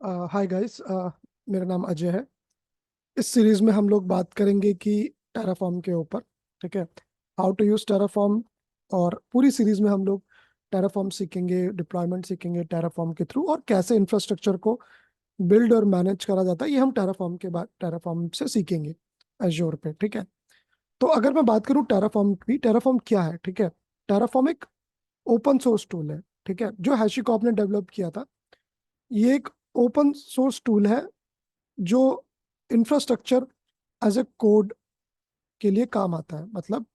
Hi guys, मेरा नाम अजय है। इस सीरीज में हम लोग बात करेंगे कि टेराफॉर्म के ऊपर। ठीक है, हाउ टू यूज टेराफॉर्म। और पूरी सीरीज में हम लोग टेराफॉर्म सीखेंगे, डिप्लॉयमेंट सीखेंगे टेराफॉर्म के थ्रू, और कैसे इंफ्रास्ट्रक्चर को बिल्ड और मैनेज करा जाता है ये हम टेराफॉर्म के बाद टेराफॉर्म से सीखेंगे एज्योर पे। ठीक है, तो अगर मैं बात करूं टेराफॉर्म की, टेराफॉर्म क्या है? ठीक है, टेराफॉर्म एक ओपन सोर्स टूल है। ठीक है, जो हैशिकॉर्प ने डेवलप किया था। ये एक ओपन सोर्स टूल है जो इंफ्रास्ट्रक्चर एज ए कोड के लिए काम आता है। मतलब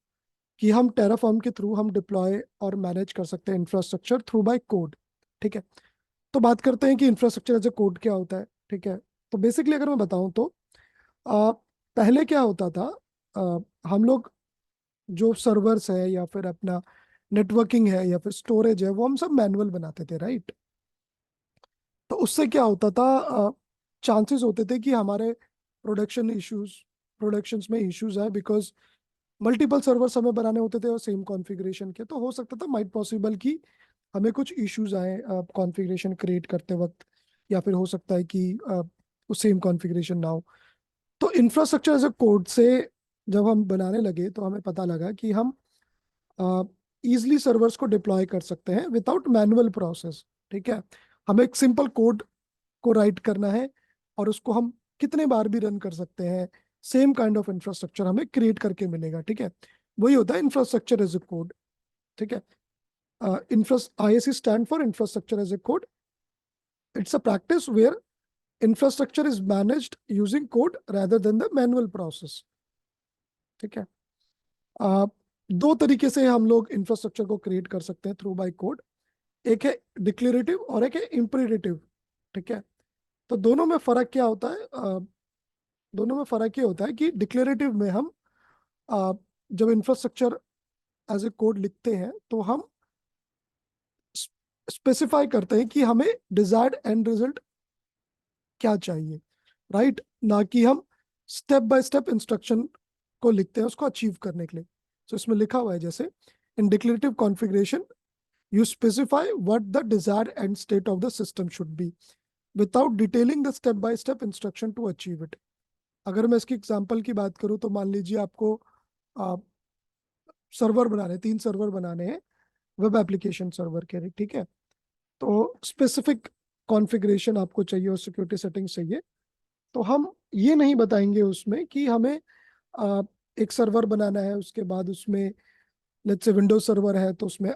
कि हम टेराफॉर्म के थ्रू हम डिप्लॉय और मैनेज कर सकते हैं इंफ्रास्ट्रक्चर थ्रू बाय कोड। ठीक है, तो बात करते हैं कि इंफ्रास्ट्रक्चर एज ए कोड क्या होता है। ठीक है, तो बेसिकली अगर मैं बताऊं तो आ, पहले क्या होता था। हम लोग जो सर्वर्स है या फिर अपना नेटवर्किंग है या फिर स्टोरेज है, वो हम सब मैनुअल बनाते थे, राइट? तो उससे क्या होता था, चांसेस होते थे कि हमारे प्रोडक्शंस में इश्यूज है, बिकॉज मल्टीपल सर्वर्स हमें बनाने होते थे और सेम कॉन्फ़िगरेशन के। तो हो सकता था, माइट पॉसिबल कि हमें कुछ इश्यूज आए कॉन्फ़िगरेशन क्रिएट करते वक्त, या फिर हो सकता है कि उस सेम कॉन्फ़िगरेशन ना हो। तो इंफ्रास्ट्रक्चर एज ए कोड से जब हम बनाने लगे तो हमें पता लगा कि हम इजिली सर्वर्स को डिप्लॉय कर सकते हैं विदाउट मैनुअल प्रोसेस। ठीक है, हमें एक सिंपल कोड को राइट करना है और उसको हम कितने बार भी रन कर सकते हैं। सेम काइंड ऑफ इंफ्रास्ट्रक्चर हमें क्रिएट करके मिलेगा। ठीक है, वही होता है इंफ्रास्ट्रक्चर एज ए कोड। ठीक है, IAC stand for infrastructure as a code. It's a practice where infrastructure is managed using code rather than the manual process. ठीक है, अ, दो तरीके से हम लोग इंफ्रास्ट्रक्चर को क्रिएट कर सकते हैं थ्रू बाय कोड। एक है डिक्लेरेटिव और एक है इम्पेरेटिव। ठीक है, तो दोनों में फर्क क्या होता है? दोनों में फर्क ये होता है कि डिक्लेरेटिव में हम अ, जब इंफ्रास्ट्रक्चर एज ए कोड लिखते हैं तो हम स्पेसिफाई करते हैं कि हमें डिजायर्ड एंड रिजल्ट क्या चाहिए, राइट? ना कि हम स्टेप बाय स्टेप इंस्ट्रक्शन को लिखते हैं उसको अचीव करने के लिए। तो इसमें लिखा हुआ है जैसे, in declarative configuration you specify what the desired end state of the system should be without detailing the step by step instruction to achieve it। अगर मैं इसकी एग्जांपल की बात करूं तो मान लीजिए आपको सर्वर बनाने, 3 सर्वर बनाने हैं वेब एप्लीकेशन सर्वर के लिए। ठीक है, तो स्पेसिफिक कॉन्फ़िगरेशन आपको चाहिए और सिक्योरिटी सेटिंग्स चाहिए। तो हम ये नहीं बताएंगे उसमें कि हमें अ, एक सर्वर बनाना है, उसके बाद उसमें लेट्स से विंडोज सर्वर है तो उसमें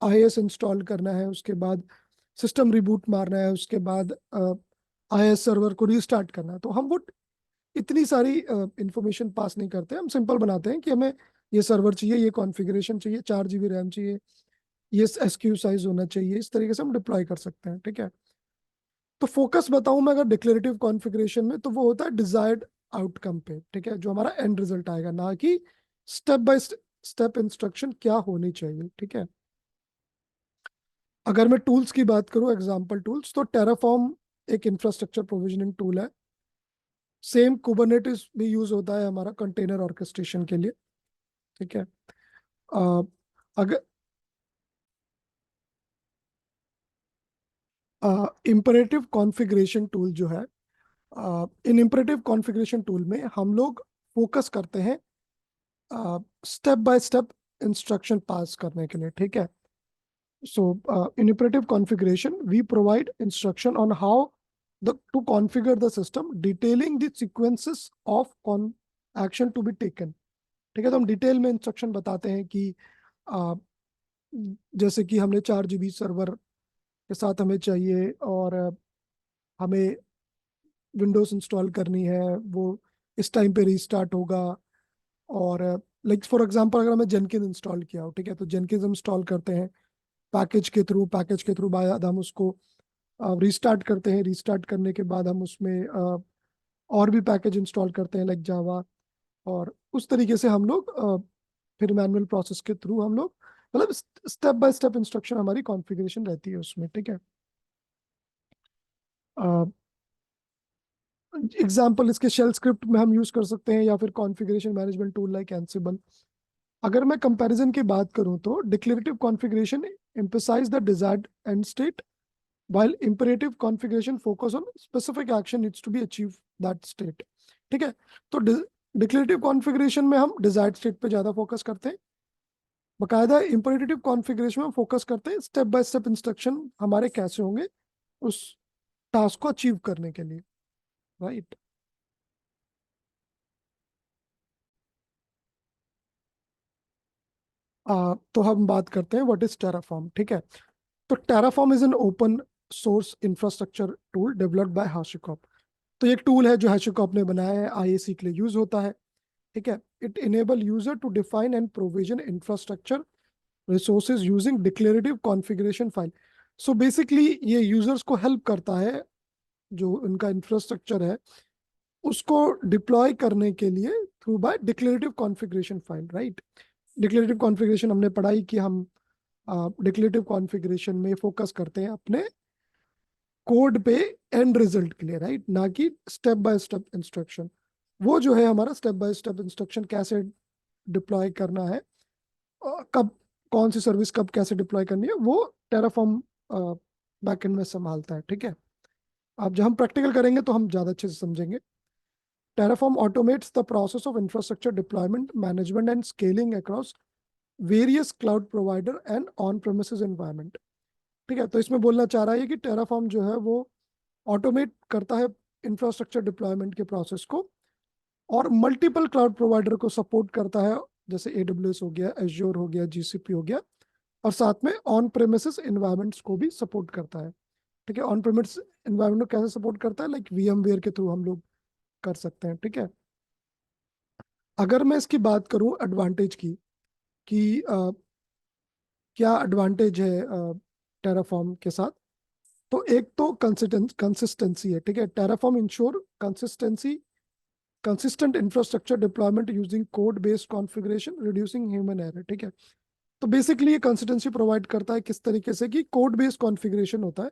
IIS इंस्टॉल करना है, उसके बाद सिस्टम रिबूट मारना है, उसके बाद IIS सर्वर को रीस्टार्ट करना है। तो हम वो इतनी सारी इंफॉर्मेशन पास नहीं करते। हम सिंपल बनाते हैं कि हमें ये सर्वर चाहिए, ये कॉन्फ़िगरेशन चाहिए, 4 GB रैम चाहिए, ये SKU साइज होना चाहिए। इस तरीके से हम डिप्लॉय कर सकते हैं। ठीक है, तो फोकस बताऊं मैं अगर डिक्लेरेटिव कॉन्फ़िगरेशन में, तो वो होता है डिजायर्ड आउटकम पे। ठीक है, जो हमारा एंड रिजल्ट आएगा, ना कि स्टेप बाय स्टेप इंस्ट्रक्शन क्या होनी चाहिए। ठीक है, अगर मैं टूल्स की बात करूं, एग्जांपल टूल्स, तो टेराफॉर्म एक इंफ्रास्ट्रक्चर प्रोविजनिंग टूल है। सेम कुबरनेटिस भी यूज होता है हमारा कंटेनर ऑर्केस्ट्रेशन के लिए। ठीक है, अ, अगर इम्परेटिव कॉन्फ़िगरेशन टूल जो है, इन इम्परेटिव कॉन्फ़िगरेशन टूल में हम लोग फोकस करते हैं स्टेप बाय स्टेप इंस्ट्रक्शन पास करने के लिए। ठीक है, so in imperative configuration we provide instruction on how to configure the system, detailing the sequences of action to be taken। ठीक है, तो हम डिटेल में इंस्ट्रक्शन बताते हैं कि अ, जैसे कि हमने 4 GB सर्वर के साथ हमें चाहिए, और हमें विंडोज इंस्टॉल करनी है, वो इस टाइम पे रीस्टार्ट होगा। और लाइक फॉर एग्जांपल अगर हमें जेनकिन इंस्टॉल किया हो, ठीक है, तो जेनकिन हम इंस्टॉल करते हैं पैकेज के थ्रू बाद हम उसको रीस्टार्ट करते हैं। रीस्टार्ट करने के बाद हम उसमें और भी पैकेज इंस्टॉल करते हैं लाइक जावा। और उस तरीके से हम लोग फिर मैनुअल प्रोसेस के थ्रू हम लोग, मतलब स्टेप बाय स्टेप इंस्ट्रक्शन हमारी कॉन्फ़िगरेशन रहती है उसमें। ठीक है, एग्जाम्पल इसके शेल स्क्रिप्ट में हम यूज कर सकते हैं, या फिर configuration management tool like Ansible. अगर मैं कंपैरिजन की बात करूं तो declarative configuration emphasize the desired and state, while imperative configuration focus on specific action needs to be achieve that state। ठीक है, तो डिक्लेरेटिव कॉन्फ़िगरेशन में हम डिजायर्ड स्टेट पे ज्यादा फोकस करते हैं, बकायदा इंपेरेटिव कॉन्फ़िगरेशन में फोकस करते हैं स्टेप बाय स्टेप इंस्ट्रक्शन हमारे कैसे होंगे उस टास्क को अचीव करने के लिए, राइट। तो हम बात करते हैं व्हाट इज टेराफॉर्म। ठीक है, तो Terraform is an open source infrastructure tool developed by HashiCorp. तो ये एक टूल है जो हैशिकॉप ने बनाया है, आईएसी के लिए यूज होता है। ठीक है, it enable user to define and provision infrastructure resources using declarative configuration file. So basically ये यूजर्स को हेल्प करता है, जो उनका इंफ्रास्ट्रक्चर है उसको डिप्लॉय करने के लिए through by declarative configuration file, right. Declarative configuration हमने पढ़ाई कि हम डिक्लेरेटिव कॉन्फ़िगरेशन में फोकस करते हैं अपने कोड पे एंड रिजल्ट के लिए, राइट, ना कि स्टेप बाय स्टेप इंस्ट्रक्शन। वो जो है हमारा स्टेप बाय स्टेप इंस्ट्रक्शन कैसे डिप्लॉय करना है, कब कौन सी सर्विस कब कैसे डिप्लॉय करनी है, वो टेराफॉर्म बैकएंड में संभालता है। ठीक है, अब जब हम प्रैक्टिकल करेंगे तो हम ज़्यादा अच्छे से समझेंगे। Terraform automates the process of infrastructure deployment, management, and scaling across various cloud provider and on-premises environment। ठीक है, तो इसमें बोलना चाह रहा है कि टेराफॉर्म जो है वो ऑटोमेट करता है इंफ्रास्ट्रक्चर डिप्लॉयमेंट के प्रोसेस को, और मल्टीपल क्लाउड प्रोवाइडर को सपोर्ट करता है, जैसे AWS हो गया, एज्योर हो गया, GCP हो गया, और साथ में ऑन प्रेमिसेस इन्वायरमेंट्स को भी सपोर्ट करता है। ठीक है, ऑन प्रेमिस इन्वायरमेंट को कैसे सपोर्ट करता है, लाइक VMware के थ्रू हम लोग कर सकते हैं। ठीक है, अगर मैं इसकी बात करूं एडवांटेज की, कि क्या एडवांटेज है टेराफॉर्म के साथ, तो एक तो कंसिस्टेंसी है। ठीक है, Terraform ensure consistency consistent infrastructure deployment using code based configuration reducing human error. ठीक है, तो बेसिकली ये कंसिस्टेंसी प्रोवाइड करता है किस तरीके से, कि कोड बेस्ड कॉन्फ़िगरेशन होता है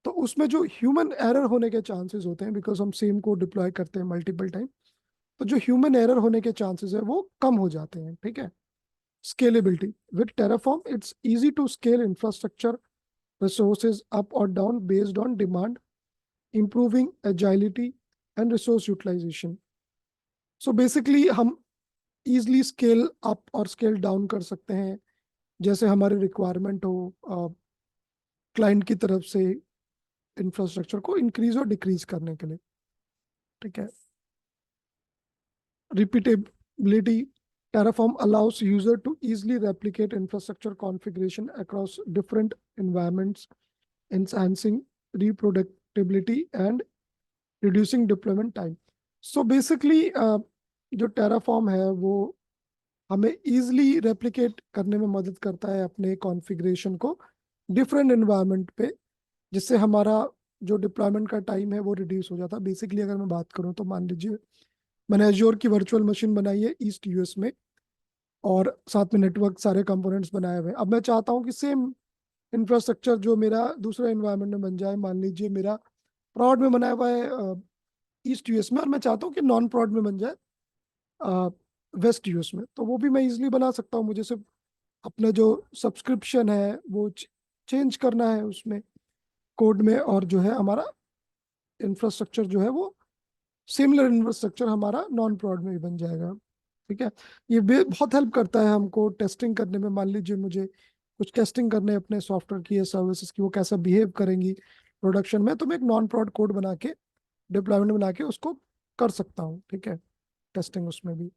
तो उसमें जो ह्यूमन एरर होने के चांसेस होते हैं, बिकॉज हम सेम कोड डिप्लॉय करते हैं मल्टीपल टाइम, तो जो ह्यूमन एरर होने के चांसेस है वो कम हो जाते हैं। ठीक है, scalability with Terraform, it's easy to scale infrastructure resources up or down based on demand, improving agility and resource utilization। So basically हम easily scale up और scale down कर सकते हैं, जैसे हमारी रिक्वायरमेंट हो क्लाइंट की तरफ से इंफ्रास्ट्रक्चर को इंक्रीज और डिक्रीज करने के लिए। ठीक है, repeatability, Terraform allows user to easily replicate infrastructure configuration across different environments, enhancing reproducibility and reducing deployment time। So basically जो Terraform है वो हमें easily replicate करने में मदद करता है अपने कॉन्फ़िगरेशन को डिफरेंट एनवायरनमेंट पे, जिससे हमारा जो डिप्लॉयमेंट का टाइम है वो रिड्यूस हो जाता है। बेसिकली अगर मैं बात करूँ तो मान लीजिए मैंने एज्योर की वर्चुअल मशीन बनाई है ईस्ट यूएस में, और साथ में नेटवर्क सारे कंपोनेंट्स बनाए हुए हैं। अब मैं चाहता हूँ कि सेम इंफ्रास्ट्रक्चर जो मेरा दूसरे एनवायरनमेंट में बन जाए, मान लीजिए मेरा प्रॉड में बनाया हुआ है ईस्ट यूएस में, और मैं चाहता हूँ कि नॉन प्रॉड में बन जाए वेस्ट यूएस में, तो वो भी मैं इजीली बना सकता हूँ। मुझे सिर्फ अपना जो सब्सक्रिप्शन है वो चेंज करना है उसमें कोड में, और जो है हमारा इंफ्रास्ट्रक्चर जो है वो सिमिलर इंफ्रास्ट्रक्चर हमारा नॉन प्रॉड में भी बन जाएगा। ठीक है, ये बहुत हेल्प करता है हमको टेस्टिंग करने में। मान लीजिए मुझे कुछ टेस्टिंग करने हैं अपने सॉफ्टवेयर की या सर्विसेज की, वो कैसा बिहेव करेंगी प्रोडक्शन में, तो मैं एक नॉन प्रॉड कोड बना के डिप्लॉयमेंट बना के उसको कर सकता हूँ। ठीक है, टेस्टिंग उसमें भी।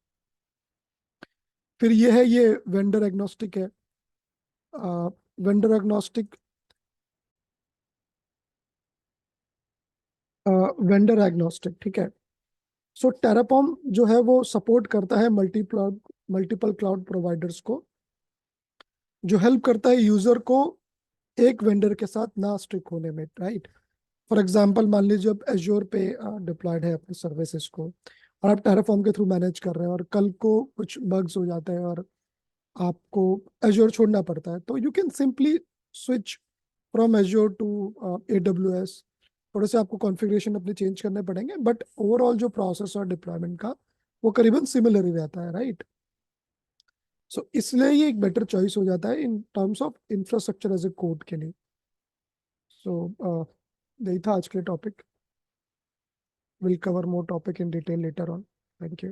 फिर ये है, ये वेंडर एग्नोस्टिक है। Vendor agnostic, vendor agnostic. ठीक है, सो टेराफॉर्म जो है वो सपोर्ट करता है मल्टीपल क्लाउड प्रोवाइडर्स को, जो हेल्प करता है यूजर को एक वेंडर के साथ ना स्टिक होने में, राइट। फॉर एग्जांपल मान लीजिए आप एज्योर पे डिप्लॉयड है अपने सर्विसेज को, और आप टेराफॉर्म के थ्रू मैनेज कर रहे हैं, और कल को कुछ बग्स हो जाते हैं और आपको एज्योर छोड़ना पड़ता है, तो you can simply switch from Azure to AWS। थोड़े से आपको कॉन्फ़िगरेशन अपने चेंज करने पड़ेंगे, बट ओवरऑल जो प्रोसेस और डिप्लॉयमेंट का वो करीबन सिमिलर ही रहता है, राइट। सो इसलिए ये एक बेटर चॉइस हो जाता है in terms of infrastructure as a code के लिए। सो यही था आज के topic. Will cover more topic in detail later on. Thank you.